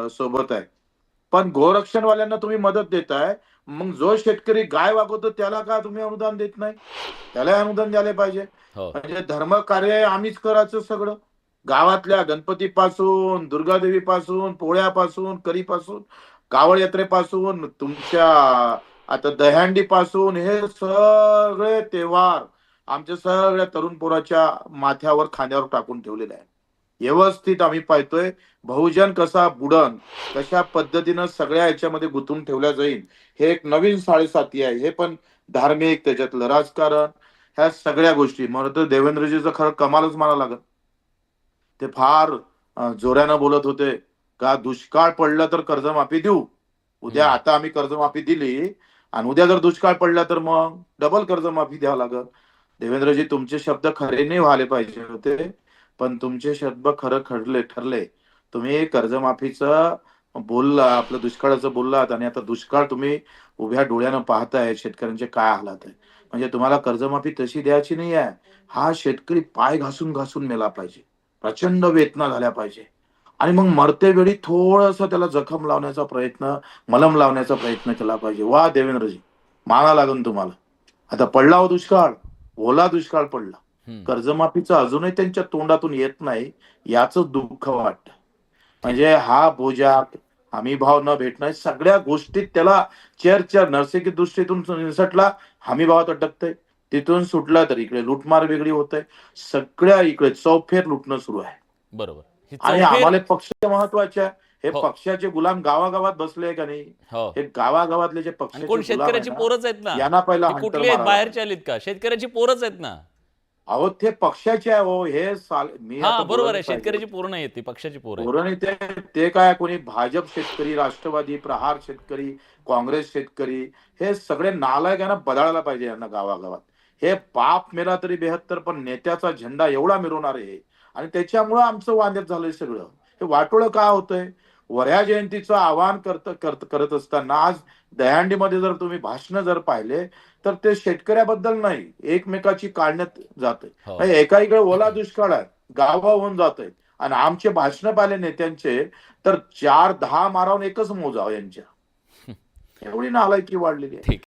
सोबत आहे. पण गोरक्षणवाल्यांना तुम्ही मदत देताय, मग जो शेतकरी गाय वागवतो त्याला का तुम्ही अनुदान देत नाही? त्याला अनुदान द्यायला पाहिजे. हो. म्हणजे धर्मकार्य आम्हीच करायचं सगळं. गावातल्या गणपतीपासून, दुर्गादेवीपासून, पोळ्यापासून, करीपासून, कावड यात्रेपासून, तुमच्या आता दहीहंडीपासून हे सगळे त्योहार आमच्या सगळ्या तरुण पोराच्या माथ्यावर, खांद्यावर टाकून ठेवलेले आहे. व्यवस्थित आम्ही पाहतोय बहुजन कसा बुडन, कशा पद्धतीनं सगळ्या याच्यामध्ये गुंतून ठेवल्या जाईल. हे एक नवीन साडेसाती आहे. हे पण धार्मिक, त्याच्यातलं राजकारण, ह्या सगळ्या गोष्टी. मला तर देवेंद्रजीचं खरं कमालच म्हणावं लागेल. ते फार जोरानं बोलत होते का दुष्काळ पडला तर कर्जमाफी देऊ. उद्या हम्म. आता आम्ही कर्जमाफी दिली आणि उद्या जर दुष्काळ पडला तर मग डबल कर्जमाफी द्यावं लागल. देवेंद्रजी, तुमचे शब्द खरे नाही व्हायला पाहिजे होते, पण तुमचे शब्द खरं ठरले. तुम्ही कर्जमाफीचं बोलला, आपलं दुष्काळाचं बोललात आणि आता दुष्काळ तुम्ही उभ्या डोळ्यानं पाहताय शेतकऱ्यांचे काय हालात आहे. म्हणजे तुम्हाला कर्जमाफी तशी द्यायची नाही आहे. हा शेतकरी पाय घासून घासून मेला पाहिजे. प्रचंड वेदना झाल्या पाहिजे. आणि मग मरतेवेळी थोडंसं त्याला जखम लावण्याचा प्रयत्न, मलम लावण्याचा प्रयत्न केला पाहिजे. वा देवेंद्रजी, माना लागून तुम्हाला. आता पडला हो दुष्काळ, ओला दुष्काळ पडला. हम्म. कर्जमाफीचं अजूनही त्यांच्या तोंडातून येत नाही, याचं दुःख वाटतं. ठीक. म्हणजे हा बोजा, हमी भाव न भेटणं, सगळ्या गोष्टीत त्याला चेअरच्या नैसर्गिक दृष्टीतून निसटला, हमी भावात अटकतंय. तिथून सुटला तर इकडे लूटमार वेगळी होते. सगळ्या इकडे चौफेर लुटणं सुरू आहे. बरोबर. ही आणि चौफेर. आम्हाला पक्ष महत्वाचे आहे. हे हो. पक्षाचे गुलाम गावागावात बसले का नाही, हो. हे गावागावातले जे आणि पक्षाचे कोण गुलाम आहे शेतकऱ्याची ना, पोरच आहेत ना. यांना पहिला ही हंटर कुठली आहेत, मारायला बाहेरची पाहिजे. आलीत का? शेतकऱ्याची पोरच आहेत ना. अहो ते पक्षाचे आहे हो. हे मी हा, आता बरोबर आहे. बोलायलाच पाहिजे शेतकऱ्याची होतं. पोरं नाही, ती पक्षाची पोरं आहेत. धोरण ते ते काय, कोणी भाजप शेतकरी, राष्ट्रवादी, प्रहार शेतकरी, काँग्रेस शेतकरी, हे सगळे नालायकांना बदलायला पाहिजे यांना गावागावात. हे बाप मेला तरी बेहत्तर, पण नेत्याचा झेंडा एवढा मिरवणार आहे. आणि त्याच्यामुळं आमचं वांद्यात झालंय सगळं. हे वाटोळं का होतंय? वऱ्या जयंतीचं आवाहन करत असताना आज दहीहंडीमध्ये जर तुम्ही भाषण जर पाहिले, तर ते शेतकऱ्याबद्दल नाही, एकमेकाची काढण्यात हो. जातंय. एका इकडे ओला दुष्काळ आहे, गावा होऊन जातंय. आणि आमचे भाषण पाहिले नेत्यांचे, तर 4-10 मारावून एकच मोजाव यांच्या. एवढी नालायकी वाढलेली आहे. ठीक.